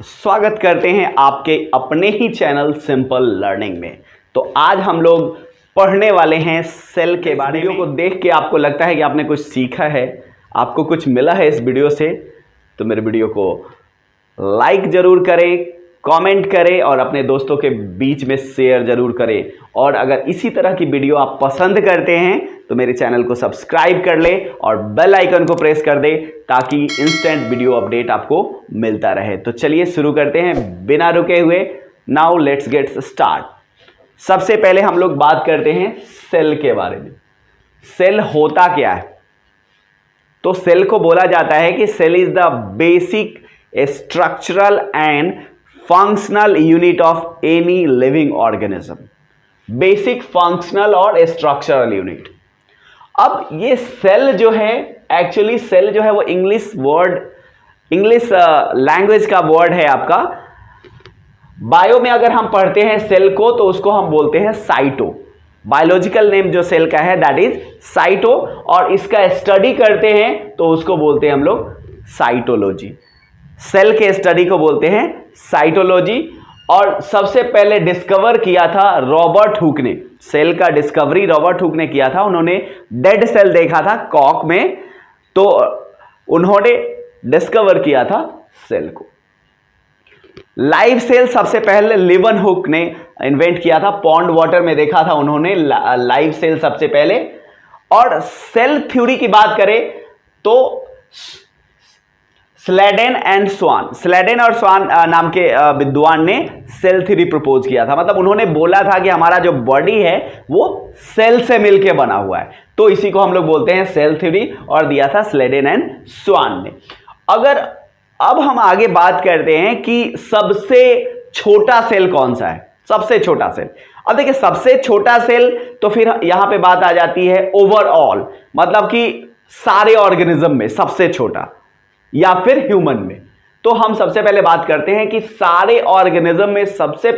स्वागत करते हैं आपके अपने ही चैनल सिंपल लर्निंग में। तो आज हम लोग पढ़ने वाले हैं सेल के बारे में। वीडियो को देख के आपको लगता है कि आपने कुछ सीखा है, आपको कुछ मिला है इस वीडियो से, तो मेरे वीडियो को लाइक जरूर करें, कमेंट करें और अपने दोस्तों के बीच में शेयर जरूर करें। और अगर इसी तरह की वीडियो आप पसंद करते हैं तो मेरे चैनल को सब्सक्राइब कर ले और बेल आइकन को प्रेस कर दे ताकि इंस्टेंट वीडियो अपडेट आपको मिलता रहे। तो चलिए शुरू करते हैं बिना रुके हुए। Now let's get start. सबसे पहले हम लोग बात करते हैं सेल के बारे में। सेल होता क्या है? तो सेल को बोला जाता है कि cell is the basic structural and functional unit of any living organism. Basic, functional और स्ट्रक्चरल यूनिट। अब ये सेल जो है, एक्चुअली सेल जो है वो इंग्लिश लैंग्वेज का वर्ड है आपका। बायो में अगर हम पढ़ते हैं सेल को तो उसको हम बोलते हैं साइटो। बायोलॉजिकल नेम जो सेल का है दैट इज साइटो, और इसका स्टडी करते हैं तो उसको बोलते हैं हम लोग साइटोलॉजी। सेल के स्टडी को बोलते हैं साइटोलॉजी। और सबसे पहले डिस्कवर किया था रॉबर्ट हुक ने। सेल का डिस्कवरी रॉबर्ट हुक ने किया था। उन्होंने डेड सेल देखा था कॉक में, तो उन्होंने डिस्कवर किया था सेल को। लाइव सेल सबसे पहले लिवन हुक ने इन्वेंट किया था। पॉन्ड वाटर में देखा था उन्होंने लाइव सेल सबसे पहले। और सेल थ्योरी की बात करें तो स्लेडेन एंड स्वान, स्लेडेन और स्वान नाम के विद्वान ने सेल थ्योरी प्रपोज किया था। मतलब उन्होंने बोला था कि हमारा जो बॉडी है वो सेल से मिलकर बना हुआ है, तो इसी को हम लोग बोलते हैं सेल थ्योरी, और दिया था स्लेडेन एंड स्वान ने। अगर अब हम आगे बात करते हैं कि सबसे छोटा सेल कौन सा है। सबसे छोटा सेल, अब देखिए सबसे छोटा सेल, तो फिर यहां पे बात आ जाती है ओवरऑल, मतलब कि सारे ऑर्गेनिज्म में सबसे छोटा, या फिर ह्यूमन में। तो हम सबसे पहले बात करते हैं कि सारे ऑर्गेनिज्म में सबसे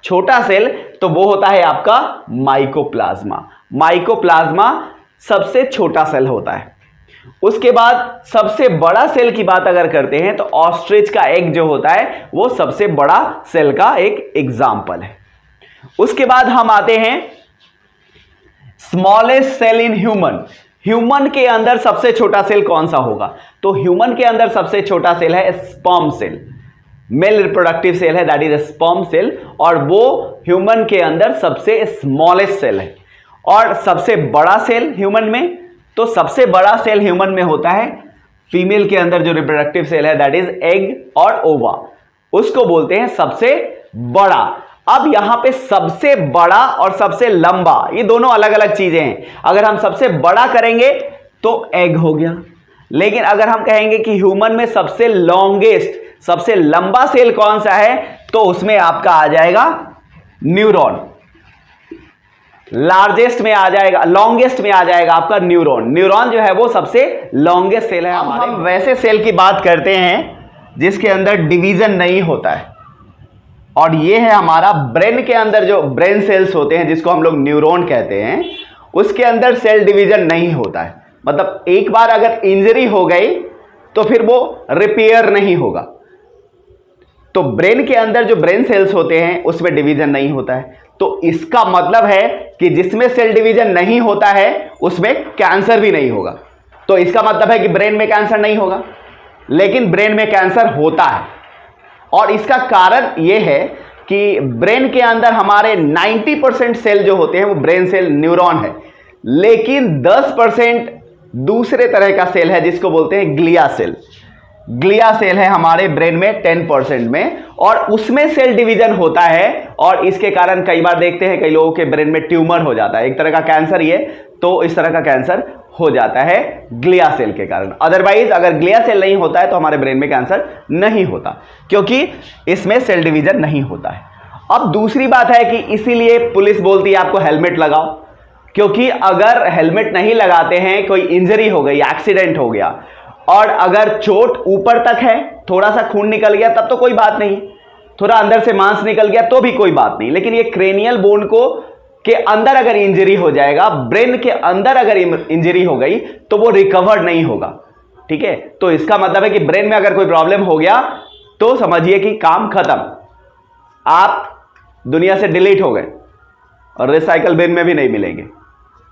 छोटा सेल तो वो होता है आपका माइकोप्लाज्मा। माइकोप्लाज्मा सबसे छोटा सेल होता है। उसके बाद सबसे बड़ा सेल की बात अगर करते हैं तो ऑस्ट्रिच का एग जो होता है वो सबसे बड़ा सेल का एक एग्जाम्पल है। उसके बाद हम आते हैं smallest cell in human. Human के अंदर सबसे छोटा सेल कौन सा होगा? तो ह्यूमन के अंदर सबसे छोटा सेल है sperm cell. Male reproductive cell है दैट इज स्पर्म सेल, और वो ह्यूमन के अंदर सबसे स्मॉलेस्ट सेल है। और सबसे बड़ा सेल ह्यूमन में, तो सबसे बड़ा सेल ह्यूमन में होता है फीमेल के अंदर जो रिप्रोडक्टिव सेल है दैट इज एग और ओवा, उसको बोलते हैं सबसे बड़ा। अब यहां पे सबसे बड़ा और सबसे लंबा ये दोनों अलग अलग चीजें हैं। अगर हम सबसे बड़ा करेंगे तो एग हो गया, लेकिन अगर हम कहेंगे कि ह्यूमन में सबसे लॉन्गेस्ट, सबसे लंबा सेल कौन सा है, तो उसमें आपका आ जाएगा न्यूरॉन। लार्जेस्ट में आ जाएगा, लॉन्गेस्ट में आ जाएगा आपका न्यूरॉन। न्यूरॉन जो है वो सबसे लॉन्गेस्ट सेल है हमारे। हम वैसे सेल की बात करते हैं जिसके अंदर डिवीजन नहीं होता है, और ये है हमारा ब्रेन के अंदर जो ब्रेन सेल्स होते हैं जिसको हम लोग न्यूरॉन कहते हैं, उसके अंदर सेल डिवीजन नहीं होता है। मतलब एक बार अगर इंजरी हो गई तो फिर वो रिपेयर नहीं होगा। तो ब्रेन के अंदर जो ब्रेन सेल्स होते हैं उसमें डिवीजन नहीं होता है। तो इसका मतलब है कि जिसमें सेल डिवीजन नहीं होता है उसमें कैंसर भी नहीं होगा। तो इसका मतलब है कि ब्रेन में कैंसर नहीं होगा, लेकिन ब्रेन में कैंसर होता है। और इसका कारण यह है कि ब्रेन के अंदर हमारे 90% सेल जो होते हैं वो ब्रेन सेल न्यूरॉन है, लेकिन 10% दूसरे तरह का सेल है जिसको बोलते हैं ग्लिया सेल। ग्लिया सेल है हमारे ब्रेन में 10% में, और उसमें सेल डिवीजन होता है। और इसके कारण कई बार देखते हैं कई लोगों के ब्रेन में ट्यूमर हो जाता है, एक तरह का कैंसर ये, तो इस तरह का कैंसर हो जाता है ग्लिया सेल के कारण। अदरवाइज अगर ग्लिया सेल नहीं होता है तो हमारे ब्रेन में कैंसर नहीं होता, क्योंकि इसमें सेल डिवीजन नहीं होता है। अब दूसरी बात है कि इसीलिए पुलिस बोलती है आपको हेलमेट लगाओ, क्योंकि अगर हेलमेट नहीं लगाते हैं, कोई इंजरी हो गई, एक्सीडेंट हो गया, और अगर चोट ऊपर तक है, थोड़ा सा खून निकल गया तब तो कोई बात नहीं, थोड़ा अंदर से मांस निकल गया तो भी कोई बात नहीं, लेकिन ये क्रेनियल बोन को के अंदर अगर इंजरी हो जाएगा, ब्रेन के अंदर अगर इंजरी हो गई तो वो रिकवर नहीं होगा। ठीक है, तो इसका मतलब है कि ब्रेन में अगर कोई प्रॉब्लम हो गया तो समझिए कि काम खत्म, आप दुनिया से डिलीट हो गए और रिसाइकल बिन में भी नहीं मिलेंगे।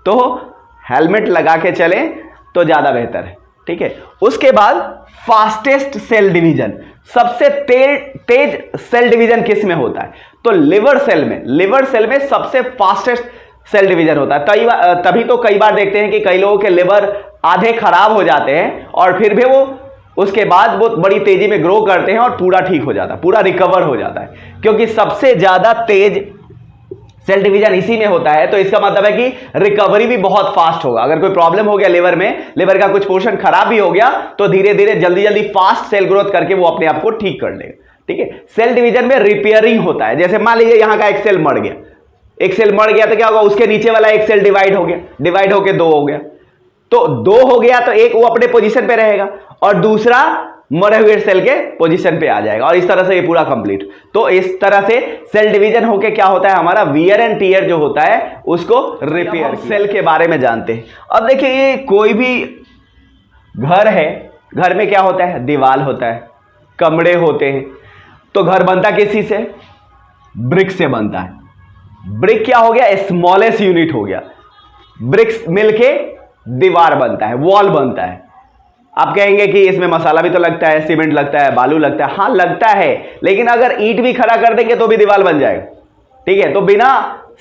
तो हेलमेट लगा के चलें तो ज्यादा बेहतर है, ठीक है। उसके बाद फास्टेस्ट सेल डिवीजन, सबसे तेज सेल डिवीजन किस में होता है? तो लिवर सेल में। लिवर सेल में सबसे फास्टेस्ट सेल डिवीजन होता है। तभी तो कई बार देखते हैं कि कई लोगों के लिवर आधे खराब हो जाते हैं और फिर भी वो उसके बाद वो बड़ी तेजी में ग्रो करते हैं और पूरा ठीक हो जाता है, पूरा रिकवर हो जाता है, क्योंकि सबसे ज्यादा तेज सेल डिवीजन इसी में होता है। तो इसका मतलब है कि रिकवरी भी बहुत फास्ट होगा। अगर कोई प्रॉब्लम हो गया लिवर में, लिवर का कुछ पोर्शन खराब भी हो गया, तो धीरे धीरे जल्दी जल्दी फास्ट सेल ग्रोथ करके वो अपने आप को ठीक कर लेगा, ठीक है। सेल डिवीजन में रिपेयरिंग होता है। जैसे मान लीजिए यहां का एक सेल मर गया, एक सेल मर गया तो क्या होगा, उसके नीचे वाला एक सेल डिवाइड हो गया, डिवाइड होके 2 हो गया, तो 2 हो गया तो एक वो अपने पोजीशन पे रहेगा और दूसरा मरे हुए सेल के पोजीशन पे आ जाएगा, और इस तरह से ये पूरा कंप्लीट। तो इस तरह से सेल डिवीजन होके क्या होता है, हमारा वियर एंड टीयर जो होता है उसको रिपेयर। सेल के बारे में जानते हैं। अब देखिए, ये कोई भी घर है, घर में क्या होता है, दीवार होता है, कमरे होते हैं। तो घर बनता किस चीज से? ब्रिक से बनता है। ब्रिक क्या हो गया, स्मॉलेस्ट यूनिट हो गया। ब्रिक्स मिलके दीवार बनता है, वॉल बनता है। आप कहेंगे कि इसमें मसाला भी तो लगता है, सीमेंट लगता है, बालू लगता है। हाँ लगता है, लेकिन अगर ईंट भी खड़ा कर देंगे तो भी दीवार बन जाएगा, ठीक है। तो बिना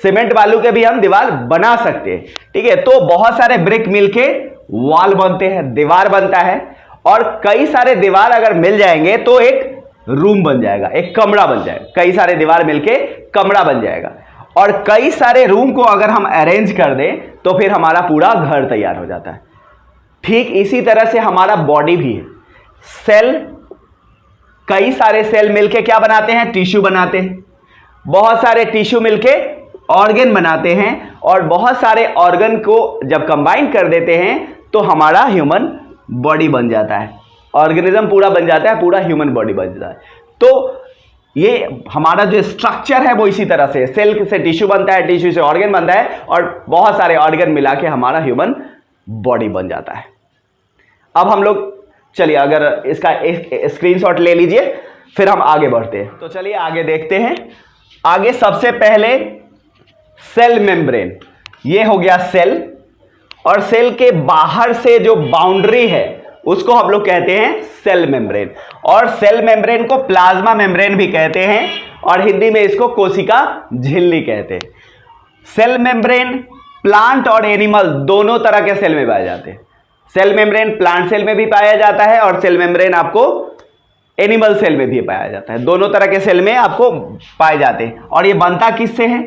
सीमेंट बालू के भी हम दीवार बना सकते हैं, ठीक है। तो बहुत सारे ब्रिक मिलके वॉल बनते हैं, दीवार बनता है। और कई सारे दीवार अगर मिल जाएंगे तो एक रूम बन जाएगा, एक कमरा बन जाएगा। कई सारे दीवार मिलके कमरा बन जाएगा, और कई सारे रूम को अगर हम अरेंज कर दें तो फिर हमारा पूरा घर तैयार हो जाता है। ठीक इसी तरह से हमारा बॉडी भी है। सेल, कई सारे सेल मिलके क्या बनाते हैं, टिश्यू बनाते हैं। बहुत सारे टिश्यू मिलके ऑर्गन बनाते हैं, और बहुत सारे ऑर्गन को जब कंबाइन कर देते हैं तो हमारा ह्यूमन बॉडी बन जाता है, ऑर्गेनिज्म पूरा बन जाता है, पूरा ह्यूमन बॉडी बन जाता है। तो ये हमारा जो स्ट्रक्चर है वो इसी तरह से, सेल से टिश्यू बनता है, टिश्यू से ऑर्गन बनता है, और बहुत सारे ऑर्गन मिला के हमारा ह्यूमन बॉडी बन जाता है। अब हम लोग चलिए, अगर इसका एक स्क्रीनशॉट ले लीजिए, फिर हम आगे बढ़ते हैं। तो चलिए आगे देखते हैं। आगे सबसे पहले सेल मेम्ब्रेन, ये हो गया सेल, और सेल के बाहर से जो बाउंड्री है उसको हम लोग कहते हैं सेल मेम्ब्रेन। और सेल मेम्ब्रेन को प्लाज्मा मेम्ब्रेन भी कहते हैं, और हिंदी में इसको कोशिका झिल्ली कहते हैं। सेल मेम्ब्रेन प्लांट और एनिमल दोनों तरह के सेल में पाए जाते हैं। सेल मेम्ब्रेन प्लांट सेल में भी पाया जाता है, और सेल मेम्ब्रेन आपको एनिमल सेल में भी पाया जाता है। दोनों तरह के सेल में आपको पाए जाते हैं। और ये बनता किससे है?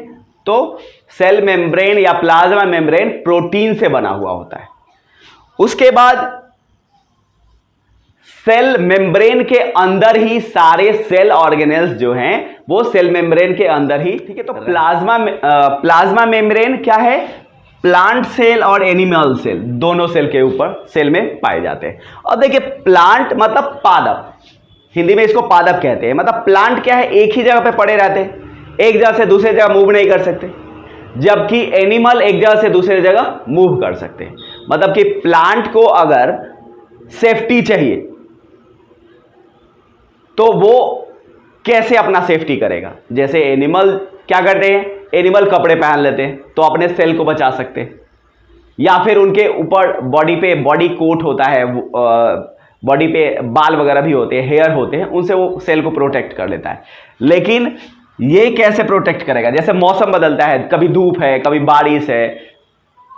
तो सेल मेम्ब्रेन या प्लाज्मा मेम्ब्रेन प्रोटीन से बना हुआ होता है। उसके बाद सेल मेम्ब्रेन के अंदर ही सारे सेल ऑर्गेनेल्स जो हैं वो सेल मेम्ब्रेन के अंदर ही, ठीक है। तो प्लाज्मा मेम्ब्रेन क्या है, प्लांट सेल और एनिमल सेल दोनों सेल के ऊपर सेल में पाए जाते हैं। और देखिए, प्लांट मतलब पादप, हिंदी में इसको पादप कहते हैं। मतलब प्लांट क्या है, एक ही जगह पे पड़े रहते हैं, एक जगह से दूसरी जगह मूव नहीं कर सकते, जबकि एनिमल एक जगह से दूसरी जगह मूव कर सकते हैं। मतलब कि प्लांट को अगर सेफ्टी चाहिए तो वो कैसे अपना सेफ्टी करेगा? जैसे एनिमल क्या करते हैं, एनिमल कपड़े पहन लेते हैं तो अपने सेल को बचा सकते हैं, या फिर उनके ऊपर बॉडी पे बॉडी कोट होता है, बॉडी पे बाल वगैरह भी होते हैं, हेयर होते हैं, उनसे वो सेल को प्रोटेक्ट कर लेता है। लेकिन ये कैसे प्रोटेक्ट करेगा? जैसे मौसम बदलता है, कभी धूप है, कभी बारिश है,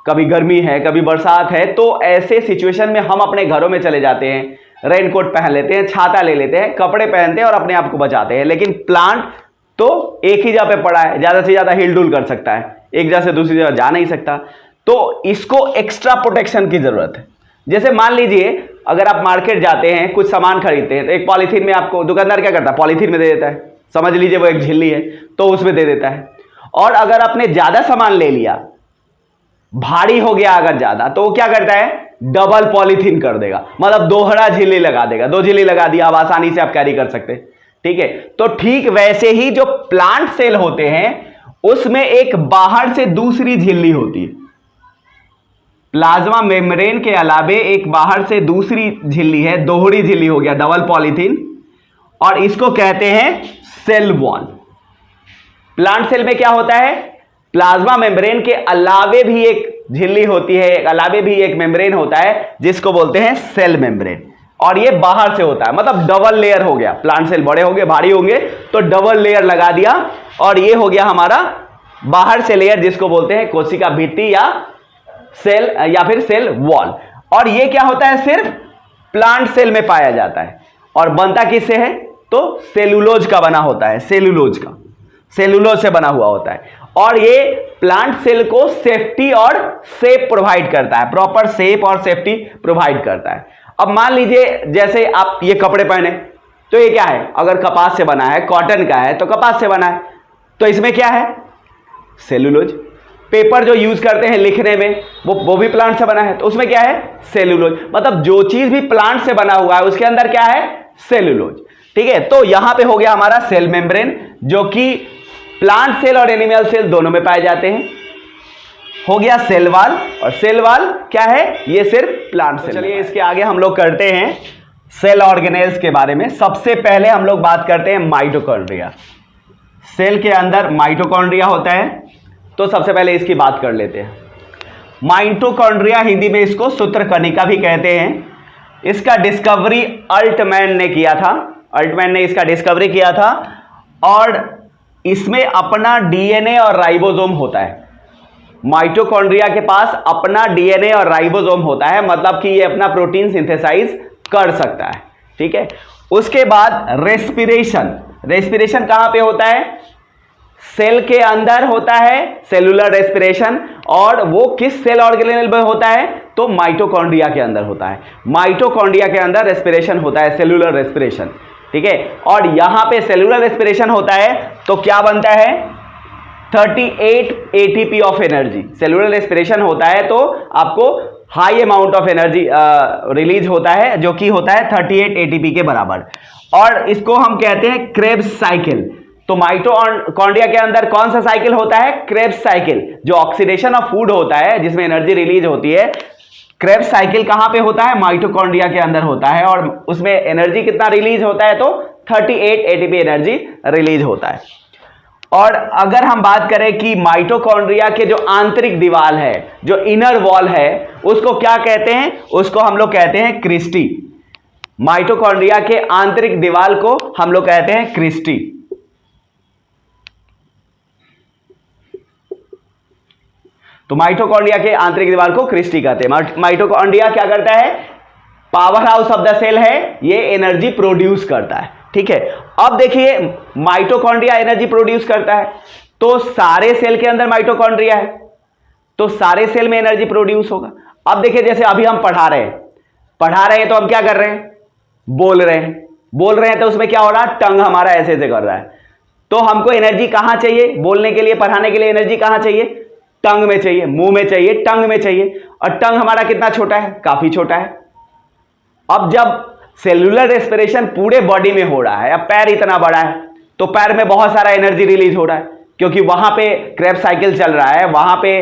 कभी गर्मी है, कभी बरसात है, तो ऐसे सिचुएशन में हम अपने घरों में चले जाते हैं, रेनकोट पहन लेते हैं, छाता ले लेते हैं, कपड़े पहनते हैं और अपने आप को बचाते हैं। लेकिन प्लांट तो एक ही जगह पे पड़ा है, ज्यादा से ज्यादा हिल डुल कर सकता है, एक जगह से दूसरी जगह जा नहीं सकता, तो इसको एक्स्ट्रा प्रोटेक्शन की जरूरत है। जैसे मान लीजिए अगर आप मार्केट जाते हैं, कुछ सामान खरीदते हैं, तो एक पॉलीथीन में आपको दुकानदार क्या करता है, पॉलीथीन में दे देता है, समझ लीजिए वो एक झिल्ली है तो उसमें दे देता है। और अगर आपने ज्यादा सामान ले लिया, भारी हो गया अगर ज्यादा, तो वो क्या करता है, डबल पॉलीथीन कर देगा, मतलब दोहरा झिल्ली लगा देगा। 2 झिल्ली लगा दिया, अब आसानी से आप कैरी कर सकते हैं, ठीक है। तो ठीक वैसे ही जो प्लांट सेल होते हैं उसमें एक बाहर से दूसरी झिल्ली होती है, प्लाज्मा मेम्ब्रेन के अलावे एक बाहर से दूसरी झिल्ली है, दोहरी झिल्ली हो गया, डबल पॉलीथीन, और इसको कहते हैं सेल वॉल। प्लांट सेल में क्या होता है, प्लाज्मा मेम्ब्रेन के अलावे भी एक झिल्ली होती है, अलावे भी एक मेम्ब्रेन होता है जिसको बोलते हैं सेल मेम्ब्रेन, और ये बाहर से होता है, मतलब डबल लेयर हो गया। प्लांट सेल बड़े होंगे, भारी होंगे, तो डबल लेयर लगा दिया, और ये हो गया हमारा बाहर से लेयर जिसको बोलते हैं कोशिका भित्ति या सेल या फिर सेल वॉल। और ये क्या होता है, सिर्फ प्लांट सेल में पाया जाता है, और बनता किससे है, तो सेलुलोज का बना होता है, सेलुलोज का, सेलुलोज से बना हुआ होता है। और ये प्लांट सेल को सेफ्टी और शेप प्रोवाइड करता है, प्रॉपर शेप और सेफ्टी प्रोवाइड करता है। अब मान लीजिए जैसे आप ये कपड़े पहने, तो ये क्या है, अगर कपास से बना है, कॉटन का है तो कपास से बना है, तो इसमें क्या है, सेलुलोज। पेपर जो यूज करते हैं लिखने में, वो भी प्लांट से बना है, तो उसमें क्या है, सेलुलोज। मतलब जो चीज भी प्लांट से बना हुआ है उसके अंदर क्या है, सेलुलोज। ठीक है, तो यहां पे हो गया हमारा सेल मेम्ब्रेन, जो कि प्लांट सेल और एनिमल सेल दोनों में पाए जाते हैं। हो गया सेल वॉल, और सेल वॉल क्या है, ये सिर्फ प्लांट सेल। चलिए इसके आगे हम लोग करते हैं सेल ऑर्गेनेल्स के बारे में। सबसे पहले हम लोग बात करते हैं माइटोकॉन्ड्रिया। सेल के अंदर माइटोकॉन्ड्रिया होता है, तो सबसे पहले इसकी बात कर लेते हैं। माइटोकॉन्ड्रिया, हिंदी में इसको सूत्रकणिका भी कहते हैं। इसका डिस्कवरी अल्टमैन ने किया था, अल्टमैन ने इसका डिस्कवरी किया था, और इसमें अपना डीएनए और राइबोसोम होता है। माइटोकॉन्ड्रिया के पास अपना डीएनए और राइबोसोम होता है, मतलब कि ये अपना प्रोटीन सिंथेसाइज कर सकता है। ठीक है, उसके बाद रेस्पिरेशन। रेस्पिरेशन कहां पे होता है, सेल के अंदर होता है, सेलुलर रेस्पिरेशन, और वो किस सेल ऑर्गेनेल में होता है, तो माइटोकॉन्ड्रिया के अंदर होता है। माइटोकॉन्ड्रिया के अंदर रेस्पिरेशन होता है, सेलुलर रेस्पिरेशन। ठीक है, और यहां पे सेलुलर रेस्पिरेशन होता है तो क्या बनता है, 38 ATP of energy. Cellular respiration होता है तो आपको high amount of energy release होता है, जो कि होता है 38 एटीपी के बराबर, और इसको हम कहते हैं क्रेब्स साइकिल। तो माइटोकॉन्ड्रिया के अंदर कौन सा साइकिल होता है, क्रेब्स साइकिल, जो ऑक्सीडेशन ऑफ फूड होता है जिसमें एनर्जी रिलीज होती है। क्रेब्स साइकिल कहां पे होता है, माइटोकॉन्ड्रिया के अंदर होता है, और उसमें एनर्जी कितना रिलीज होता है, तो 38 एटीपी एनर्जी रिलीज होता है। और अगर हम बात करें कि माइटोकॉन्ड्रिया के जो आंतरिक दीवार है, जो इनर वॉल है, उसको क्या कहते हैं, उसको हम लोग कहते हैं क्रिस्टी। माइटोकॉन्ड्रिया के आंतरिक दीवार को हम लोग कहते हैं क्रिस्टी। तो माइटोकॉन्ड्रिया के आंतरिक दीवार को क्रिस्टी कहते हैं। माइटोकॉन्ड्रिया क्या करता है, power house of the cell है, ये एनर्जी प्रोड्यूस करता है। ठीक है, अब देखिए माइटोकॉन्ड्रिया एनर्जी प्रोड्यूस करता है, तो सारे सेल के अंदर माइटोकॉन्ड्रिया है, तो सारे सेल में एनर्जी प्रोड्यूस होगा। अब देखिए जैसे अभी हम पढ़ा रहे हैं तो हम क्या कर रहे हैं, बोल रहे हैं, तो उसमें क्या हो रहा है, टंग हमारा ऐसे ऐसे कर रहा है, तो हमको एनर्जी कहां चाहिए, बोलने के लिए, पढ़ाने के लिए एनर्जी कहां चाहिए, टंग में चाहिए, मुंह में चाहिए, टंग में चाहिए, और टंग हमारा कितना छोटा है, काफी छोटा है। अब जब सेलुलर रेस्पिरेशन पूरे बॉडी में हो रहा है, अब पैर इतना बड़ा है, तो पैर में बहुत सारा एनर्जी रिलीज हो रहा है, क्योंकि वहां पे क्रेब्स साइकिल चल रहा है, वहां पे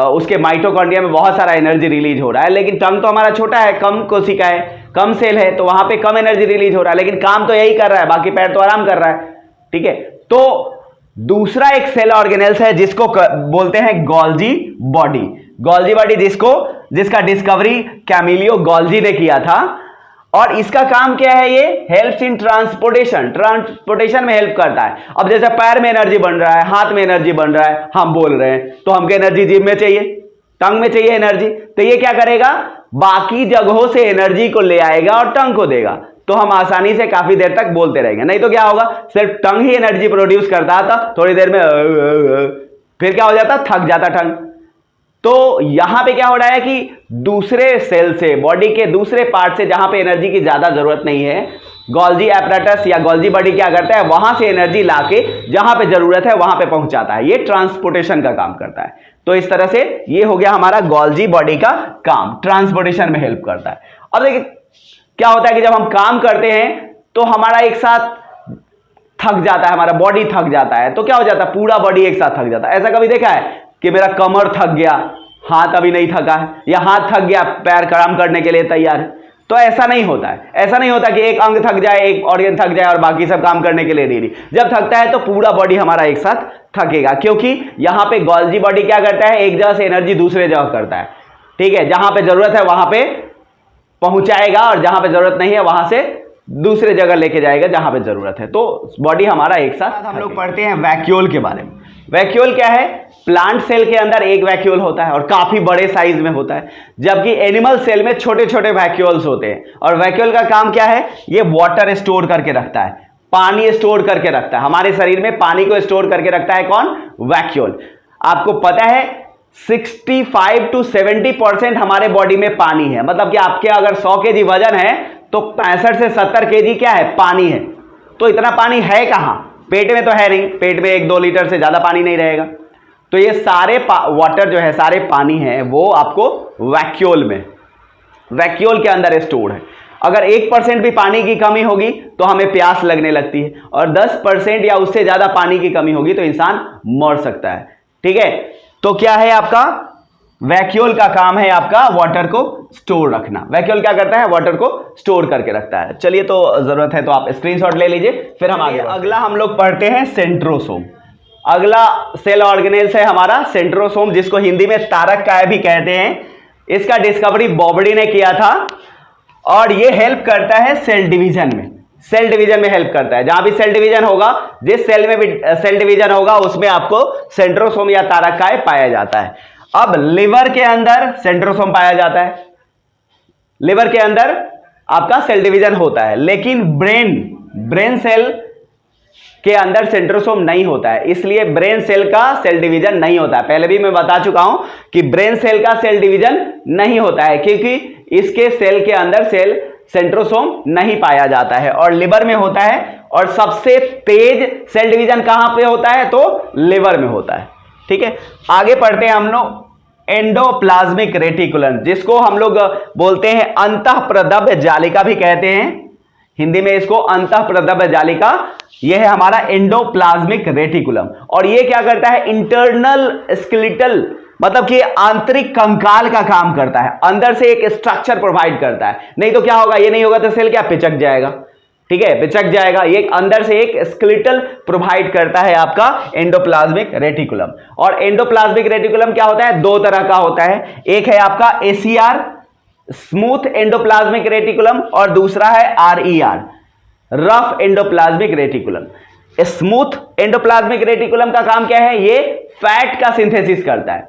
उसके माइटोकॉन्ड्रिया में बहुत सारा एनर्जी रिलीज हो रहा है। लेकिन टंग तो हमारा छोटा है, कम कोशिका है, कम सेल है, तो वहां पे कम एनर्जी रिलीज हो रहा है, लेकिन काम तो यही कर रहा है, बाकी पैर तो आराम कर रहा है। ठीक है, तो दूसरा एक सेल ऑर्गेनेल्स है जिसको बोलते हैं गोल्जी बॉडी। गोल्जी बॉडी जिसका डिस्कवरी कैमिलियो गोल्जी ने किया था, और इसका काम क्या है, ये हेल्प्स इन ट्रांसपोर्टेशन में हेल्प करता है। अब जैसे पैर में एनर्जी बन रहा है, हाथ में एनर्जी बन रहा है, हम बोल रहे हैं, तो हमको एनर्जी जीभ में चाहिए, टंग में चाहिए एनर्जी, तो ये क्या करेगा, बाकी जगहों से एनर्जी को ले आएगा और टंग को देगा, तो हम आसानी से काफी देर तक बोलते रहेंगे। नहीं तो क्या होगा, सिर्फ टंग ही एनर्जी प्रोड्यूस करता था, थोड़ी देर में फिर क्या हो जाता, थक जाता टंग। तो यहां पे क्या हो रहा है कि दूसरे सेल से, बॉडी के दूसरे पार्ट से, जहां पे एनर्जी की ज्यादा जरूरत नहीं है, गोल्जी एपरेटस या गोल्जी बॉडी क्या करता है, वहां से एनर्जी लाके जहां पे जरूरत है वहां पे पहुंचाता है। ये ट्रांसपोर्टेशन का काम करता है। तो इस तरह से ये हो गया हमारा गोल्जी बॉडी का काम, ट्रांसपोर्टेशन में हेल्प करता है। अब देखिए क्या होता है कि जब हम काम करते हैं तो हमारा एक साथ थक जाता है, हमारा बॉडी थक जाता है, तो क्या हो जाता है, पूरा बॉडी एक साथ थक जाता है। ऐसा कभी देखा है कि मेरा कमर थक गया, हाथ अभी नहीं थका है, या हाथ थक गया, पैर काम करने के लिए तैयार है। तो ऐसा नहीं होता है, ऐसा नहीं होता कि एक अंग थक जाए, एक ऑर्गन थक जाए और बाकी सब काम करने के लिए रेडी। जब थकता है तो पूरा बॉडी हमारा एक साथ थकेगा, क्योंकि यहां पे गोल्जी बॉडी क्या करता है, एक जगह से एनर्जी दूसरे जगह करता है, ठीक है। जहां पे जरूरत है वहां पे पहुंचाएगा और जहां पे जरूरत नहीं है वहां से दूसरे जगह लेके जाएगा जहां पे जरूरत है। तो बॉडी हमारा एक साथ। हम लोग पढ़ते हैं वैक्यूल के बारे में। वैक्यूल क्या है? प्लांट सेल के अंदर एक वैक्यूल होता है और काफी बड़े साइज में होता है, जबकि एनिमल सेल में छोटे छोटे वैक्यूल्स होते हैं। और वैक्यूल का काम क्या है? ये वाटर स्टोर करके रखता है, पानी स्टोर करके रखता है। हमारे शरीर में पानी को स्टोर करके रखता है कौन? वैक्यूल। आपको पता है 65 to 70% हमारे बॉडी में पानी है। मतलब कि आपके अगर 100 kg वजन है तो 65 से 70 kg क्या है? पानी है। तो इतना पानी है कहां? पेट में तो है नहीं, पेट में 1-2 लीटर से ज्यादा पानी नहीं रहेगा। तो ये सारे वाटर जो है, सारे पानी है, वो आपको वैक्यूल में, वैक्यूल के अंदर स्टोर है। अगर 1% भी पानी की कमी होगी तो हमें प्यास लगने लगती है, और 10% या उससे ज्यादा पानी की कमी होगी तो इंसान मर सकता है, ठीक है। तो क्या है आपका? वैक्यूल का काम है आपका वाटर को स्टोर रखना। वैक्यूल क्या करता है? वाटर को स्टोर करके रखता है। चलिए, तो जरूरत है तो आप स्क्रीनशॉट ले लीजिए, फिर हम आगे। अगला हम लोग पढ़ते हैं सेंट्रोसोम। अगला सेल ऑर्गेनेल्स है हमारा सेंट्रोसोम, जिसको हिंदी में तारक काय भी कहते हैं। इसका डिस्कवरी बॉबडी ने किया था और ये हेल्प करता है सेल डिवीजन में। सेल डिवीजन में हेल्प करता है। जहां भी सेल डिवीजन होगा, जिस सेल में भी सेल डिवीजन होगा, उसमें आपको सेंट्रोसोम या तारक काय पाया जाता है। अब लिवर के अंदर सेंट्रोसोम पाया जाता है, लिवर के अंदर आपका सेल डिवीजन होता है, लेकिन ब्रेन सेल के अंदर सेंट्रोसोम नहीं होता है, इसलिए ब्रेन सेल का सेल डिवीजन नहीं होता है। पहले भी मैं बता चुका हूं कि ब्रेन सेल का सेल डिवीजन नहीं होता है, क्योंकि इसके सेल के अंदर सेंट्रोसोम नहीं पाया जाता है, और लिवर में होता है। और सबसे तेज सेल डिवीजन कहां पे होता है? तो लिवर में होता है, ठीक है। आगे पढ़ते हैं हम लोग एंडोप्लाज्मिक रेटिकुलम, जिसको हम लोग बोलते हैं अंतःप्रदव्य जालिका भी कहते हैं, हिंदी में इसको अंतःप्रदव्य जालिका। यह है हमारा एंडोप्लाज्मिक रेटिकुलम। और यह क्या करता है? इंटरनल स्केलेटल, मतलब कि आंतरिक कंकाल का काम करता है, अंदर से एक स्ट्रक्चर प्रोवाइड करता है। नहीं तो क्या होगा? ये नहीं होगा तो सेल क्या पिचक जाएगा, ठीक है, पिचक जाएगा। ये अंदर से एक स्केलेटल प्रोवाइड करता है आपका एंडोप्लाज्मिक रेटिकुलम। और एंडोप्लाज्मिक रेटिकुलम क्या होता है? 2 तरह का होता है। एक है आपका ACR, स्मूथ एंडोप्लाज्मिक रेटिकुलम, और दूसरा है RER, rough endoplasmic reticulum. Smooth endoplasmic reticulum का काम क्या है? ये फैट का सिंथेसिस करता है,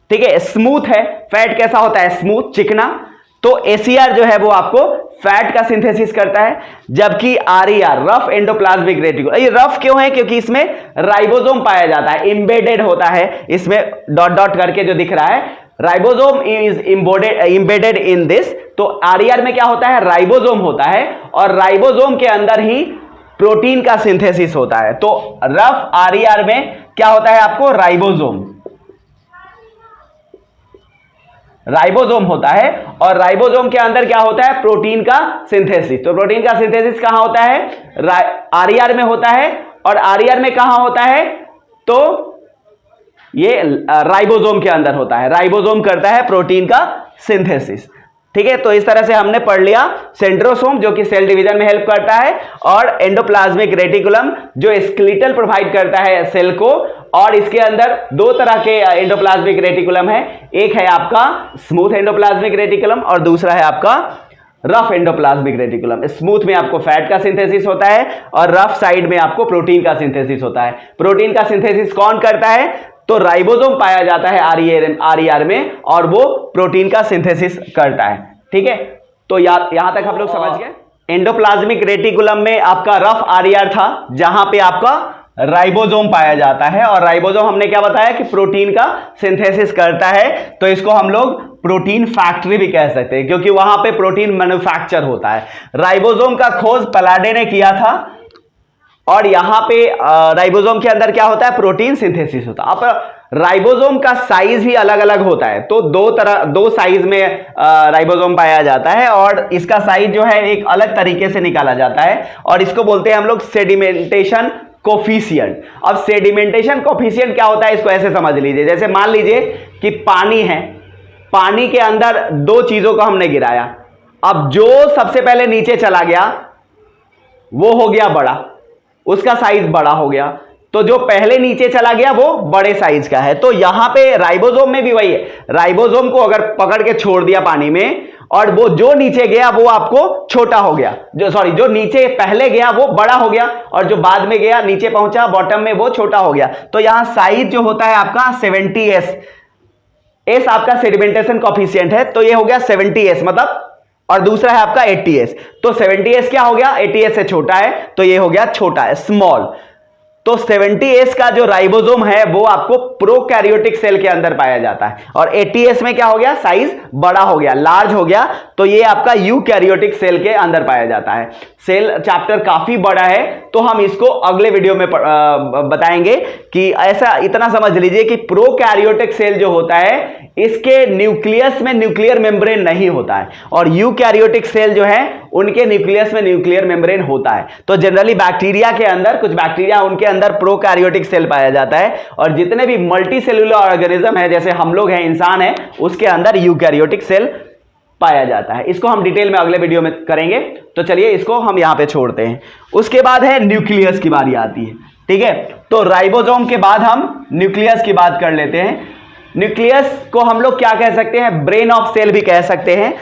ठीक है। स्मूथ है, फैट कैसा होता है? स्मूथ, चिकना। तो ACR जो है वो आपको फैट का सिंथेसिस करता है, जबकि RER, रफ एंडोप्लाज्मिक रेटिकुलम। ये रफ क्यों है? क्योंकि इसमें राइबोसोम पाया जाता है, इंबेडेड होता है इसमें, डॉट डॉट करके जो दिख रहा है, ribosome is embedded in this. तो RER में क्या होता है? राइबोसोम होता है, और राइबोसोम के अंदर ही प्रोटीन का सिंथेसिस होता है। तो रफ RER में क्या होता है? आपको राइबोसोम होता है, और राइबोसोम के अंदर क्या होता है? प्रोटीन का सिंथेसिस। तो प्रोटीन का सिंथेसिस कहां होता है? RER में होता है। और RER में कहां होता है? तो ये राइबोसोम के अंदर होता है, राइबोसोम करता है प्रोटीन का सिंथेसिस, ठीक है। तो इस तरह से हमने पढ़ लिया सेंट्रोसोम, जो कि सेल डिवीजन में हेल्प करता है, और एंडोप्लाज्मिक रेटिकुलम जो स्केलेटल प्रोवाइड करता है सेल को। और इसके अंदर 2 तरह के एंडोप्लाज्मिक रेटिकुलम है, एक है आपका स्मूथ एंडोप्लाज्मिक रेटिकुलम और दूसरा है आपका रफ एंडोप्लाज्मिक रेटिकुलम। स्मूथ में आपको फैट का सिंथेसिस होता है, और रफ साइड में आपको प्रोटीन का सिंथेसिस होता है। प्रोटीन का सिंथेसिस कौन करता है? तो राइबोसोम पाया जाता है RER में, और वो प्रोटीन का सिंथेसिस करता है, ठीक है। तो यहां तक हम लोग समझ गए। एंडोप्लाज्मिक रेटिकुलम में आपका रफ RER था, जहां पे आपका राइबोसोम पाया जाता है, और राइबोसोम हमने क्या बताया कि प्रोटीन का सिंथेसिस करता है। तो इसको हम लोग प्रोटीन फैक्ट्री भी कह सकते हैं, क्योंकि वहां पे प्रोटीन मैन्युफैक्चर होता है। राइबोसोम का खोज पलाडे ने किया था, और यहां पे राइबोसोम के अंदर क्या होता है? प्रोटीन सिंथेसिस होता है। अब राइबोसोम का साइज ही अलग अलग होता है, तो 2 साइज में राइबोसोम पाया जाता है, और इसका साइज जो है एक अलग तरीके से निकाला जाता है, और इसको बोलते हैं हम लोग सेडिमेंटेशन कोफिशिएंट। अब सेडिमेंटेशन कोफिशिएंट क्या होता है? इसको ऐसे समझ लीजिए, जैसे मान लीजिए कि पानी है, पानी के अंदर दो चीजों को हमने गिराया। अब जो सबसे पहले नीचे चला गया वो हो गया बड़ा, उसका साइज बड़ा हो गया, तो जो पहले नीचे चला गया वो बड़े साइज का है। तो यहां पे राइबोसोम में भी वही है, राइबोसोम को अगर पकड़ के छोड़ दिया पानी में और वो जो नीचे गया वो आपको छोटा हो गया, जो नीचे पहले गया वो बड़ा हो गया और जो बाद में गया नीचे पहुंचा बॉटम में वो छोटा हो गया। तो यहां साइज जो होता है आपका 70s, एस आपका सेडिमेंटेशन कॉफिशिएंट है, तो ये हो गया 70s मतलब, और दूसरा है आपका 80s। तो 70s क्या हो गया, 80s से छोटा है, तो ये हो गया छोटा है, स्मॉल। तो 70s का जो राइबोसोम है वो आपको प्रोकैरियोटिक सेल के अंदर पाया जाता है, और 80s में क्या हो गया, साइज बड़ा हो गया, लार्ज हो गया, तो ये आपका यूकैरियोटिक सेल के अंदर पाया जाता है। सेल चैप्टर काफी बड़ा है, तो हम इसको अगले वीडियो में बताएंगे कि ऐसा इतना समझ लीजिए कि प्रोकैरियोटिक सेल जो होता है इसके न्यूक्लियस में न्यूक्लियर मेम्ब्रेन नहीं होता है, और यूकैरियोटिक सेल जो है उनके न्यूक्लियस में न्यूक्लियर मेम्ब्रेन होता है। तो जनरली बैक्टीरिया के अंदर, कुछ बैक्टीरिया उनके अंदर प्रोकैरियोटिक सेल पाया जाता है, और जितने भी मल्टी सेलुलर ऑर्गेनिज्म है जैसे हम लोग हैं, इंसान है, उसके अंदर यूकैरियोटिक सेल पाया जाता है। इसको हम डिटेल में अगले वीडियो में करेंगे, तो चलिए इसको हम यहां पे छोड़ते हैं। उसके बाद है न्यूक्लियस की बारी आती है, ठीक है। तो राइबोसोम के बाद हम न्यूक्लियस की बात कर लेते हैं। न्यूक्लियस को हम लोग क्या कह सकते हैं, ब्रेन ऑफ सेल भी कह सकते हैं।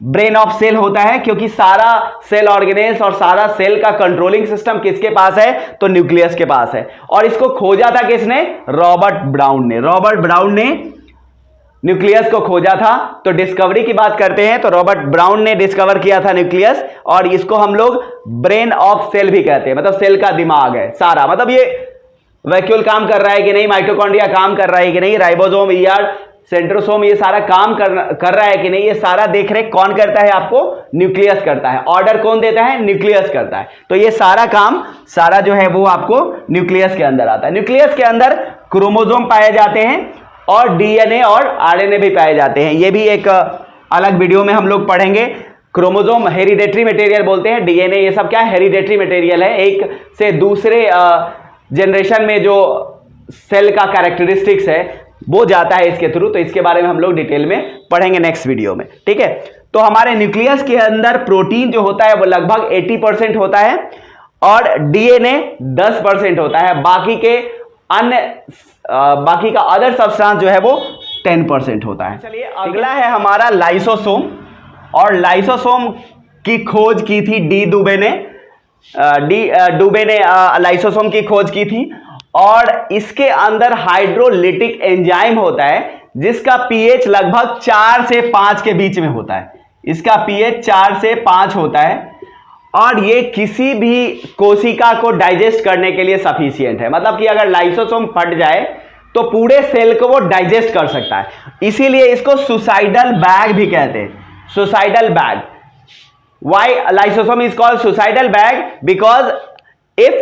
ब्रेन ऑफ सेल होता है क्योंकि सारा सेल ऑर्गेनेस और सारा सेल का कंट्रोलिंग सिस्टम किसके पास है, तो न्यूक्लियस के पास है। और इसको खोजा था किसने, रॉबर्ट ब्राउन ने। रॉबर्ट ब्राउन ने न्यूक्लियस को खोजा था। तो डिस्कवरी की बात करते हैं तो रॉबर्ट ब्राउन ने डिस्कवर किया था न्यूक्लियस, और इसको हम लोग ब्रेन ऑफ सेल भी कहते हैं, मतलब सेल का दिमाग है सारा, मतलब ये वैक्यूल काम कर रहा है कि नहीं, माइटोकॉन्ड्रिया काम कर रहा है कि नहीं, राइबोसोम, ईआर, सेंट्रोसोम ये सारा काम कर रहा है कि नहीं, ये सारा देखरेख कौन करता है, आपको न्यूक्लियस करता है। ऑर्डर कौन देता है, न्यूक्लियस करता है। तो ये सारा काम सारा जो है वो आपको न्यूक्लियस के अंदर आता है। न्यूक्लियस के अंदर क्रोमोसोम पाए जाते हैं और डीएनए और आरएनए भी पाए जाते हैं। ये भी एक अलग वीडियो में हम लोग पढ़ेंगे। क्रोमोसोम हेरिडेटरी मटेरियल बोलते हैं, डीएनए ये सब क्या है, हेरिडेटरी मटेरियल है, एक से दूसरे जनरेशन में जो सेल का कैरेक्टरिस्टिक्स है वो जाता है इसके थ्रू। तो इसके बारे में हम लोग डिटेल में पढ़ेंगे नेक्स्ट वीडियो में, ठीक है। तो हमारे न्यूक्लियस के अंदर प्रोटीन जो होता है वो लगभग 80% होता है और डीएनए 10% होता है। बाकी का अदर सब्सटेंस जो है वो 10% होता है। चलिए अगला है हमारा लाइसोसोम, और लाइसोसोम की खोज की थी डी दुबे ने। डुबे ने लाइसोसोम की खोज की थी, और इसके अंदर हाइड्रोलिटिक एंजाइम होता है जिसका पीएच लगभग 4 से 5 के बीच में होता है। इसका पीएच 4 से 5 होता है, और ये किसी भी कोशिका को डाइजेस्ट करने के लिए सफिशिएंट है। मतलब कि अगर लाइसोसोम फट जाए तो पूरे सेल को वो डाइजेस्ट कर सकता है, इसीलिए इसको सुसाइडल बैग भी कहते हैं, suicidal bag. Why lysosome is called suicidal bag? Because if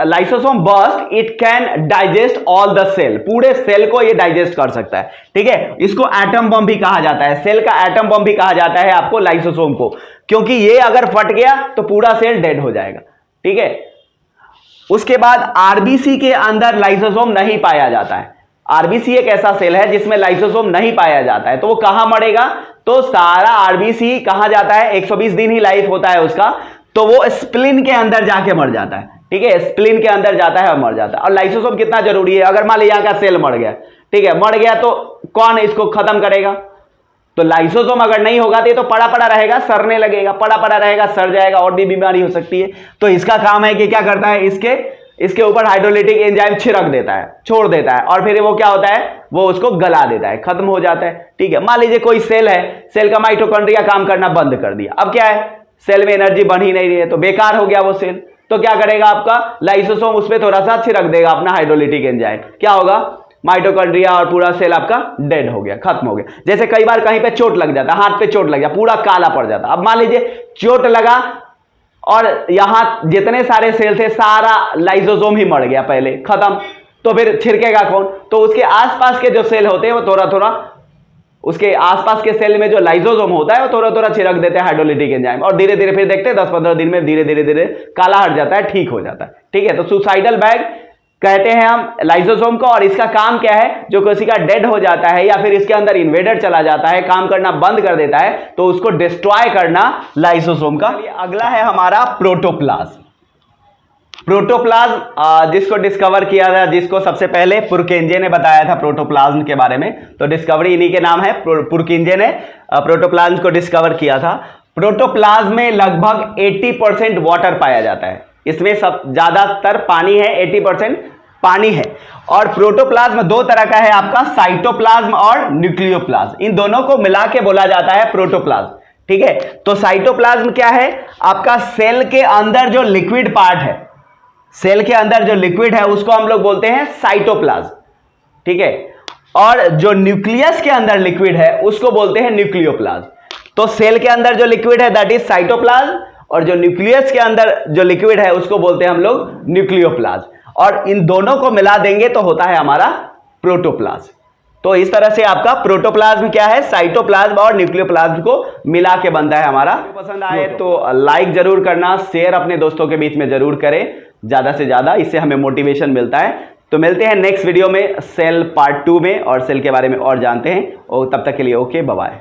lysosome burst, it can digest all the cell. पूरे सेल को ये डाइजेस्ट कर सकता है, ठीक है। इसको एटम बम भी कहा जाता है, सेल का एटम बम भी कहा जाता है आपको लाइसोसोम को, क्योंकि ये अगर फट गया तो पूरा सेल डेड हो जाएगा, ठीक है। उसके बाद आरबीसी के अंदर लाइसोसोम नहीं पाया जाता है। आरबीसी एक ऐसा सेल है जिसमें लाइसोसोम नहीं पाया जाता है, तो वो कहां मरेगा, तो सारा आरबीसी कहां जाता है, 120 दिन ही लाइफ होता है उसका, तो वो स्प्लिन के अंदर जाके मर जाता है, ठीक है। स्प्लिन के अंदर जाता है और मर जाता है। और लाइसोसोम कितना जरूरी है, अगर मान लीजिए यहां का सेल मर गया, ठीक है, मर गया तो कौन इसको खत्म करेगा, तो लाइसोसोम अगर नहीं होगा तो ये तो पड़ा पड़ा रहेगा, सड़ने लगेगा, पड़ा पड़ा रहेगा, सड़ जाएगा, और भी बीमारी हो सकती है। तो इसका काम है कि क्या करता है, इसके ऊपर हाइड्रोलिटिक एंजाइम छिड़क देता है, छोड़ देता है, और फिर वो क्या होता है, वो उसको गला देता है, खत्म हो जाता है, ठीक है। मान लीजिए कोई सेल है, सेल का माइटोकॉन्ड्रिया काम करना बंद कर दिया, अब क्या है, सेल में एनर्जी बन ही नहीं रही है, तो बेकार हो गया वो सेल। तो क्या करेगा आपका लाइसोसोम, उस पर थोड़ा सा छिड़क देगा अपना हाइड्रोलिटिक एंजाइम, क्या होगा, माइटोकॉन्ड्रिया और पूरा सेल आपका डेड हो गया, खत्म हो गया। जैसे कई बार कहीं पे चोट लग जाता, हाथ पे चोट लग जाता, पूरा काला पड़ जाता। अब मान लीजिए चोट लगा और यहां जितने सारे सेल थे सारा लाइसोसोम ही मर गया, पहले खत्म, तो फिर छिड़केगा कौन, तो उसके आसपास के जो सेल होते हैं वो थोड़ा थोड़ा, उसके आसपास के सेल में जो लाइसोसोम होता है वो थोड़ा थोड़ा छिड़क देते हैं हाइड्रोलिटिक एंजाइम, और धीरे धीरे फिर देखते हैं 10-15 दिन में धीरे धीरे काला हट जाता है, ठीक हो जाता है, ठीक है। तो सुसाइडल बैग कहते हैं हम लाइसोसोम को। और इसका काम क्या है, जो कोशिका डेड हो जाता है या फिर इसके अंदर इन्वेडर चला जाता है, काम करना बंद कर देता है, तो उसको डिस्ट्रॉय करना लाइसोसोम का। अगला है हमारा प्रोटोप्लाज्म। प्रोटोप्लाज्म जिसको डिस्कवर किया था, जिसको सबसे पहले पुरकेंजे ने बताया था प्रोटोप्लाज्म के बारे में, तो डिस्कवरी इन्हीं के नाम है। पुरकेंजे ने प्रोटोप्लाज्म को डिस्कवर किया था। प्रोटोप्लाज्म में लगभग 80% वाटर पाया जाता है। इसमें सब ज्यादातर पानी है, 80% पानी है। और प्रोटोप्लाज्म दो तरह का है आपका, साइटोप्लाज्म और न्यूक्लियोप्लाज्म। इन दोनों को मिला के बोला जाता है प्रोटोप्लाज्म, ठीक है। तो साइटोप्लाज्म क्या है, आपका सेल के अंदर जो लिक्विड पार्ट है, सेल के अंदर जो लिक्विड है उसको हम लोग बोलते हैं साइटोप्लाज्म, ठीक है। और जो न्यूक्लियस के अंदर लिक्विड है उसको बोलते हैं न्यूक्लियोप्लाज्म। तो सेल के अंदर जो लिक्विड है दैट इज साइटोप्लाज्म, और जो न्यूक्लियस के अंदर जो लिक्विड है उसको बोलते हैं हम लोग न्यूक्लियोप्लाज्म। और इन दोनों को मिला देंगे तो होता है हमारा प्रोटोप्लाज्म। तो इस तरह से आपका प्रोटोप्लाज्म क्या है, साइटोप्लाज्म और न्यूक्लियोप्लाज्म को मिला के बनता है हमारा। पसंद आए तो लाइक जरूर करना, शेयर अपने दोस्तों के बीच में जरूर करें ज्यादा से ज्यादा, इससे हमें मोटिवेशन मिलता है। तो मिलते हैं नेक्स्ट वीडियो में सेल पार्ट 2 में, और सेल के बारे में और जानते हैं। और तब तक के लिए ओके, बाय बाय।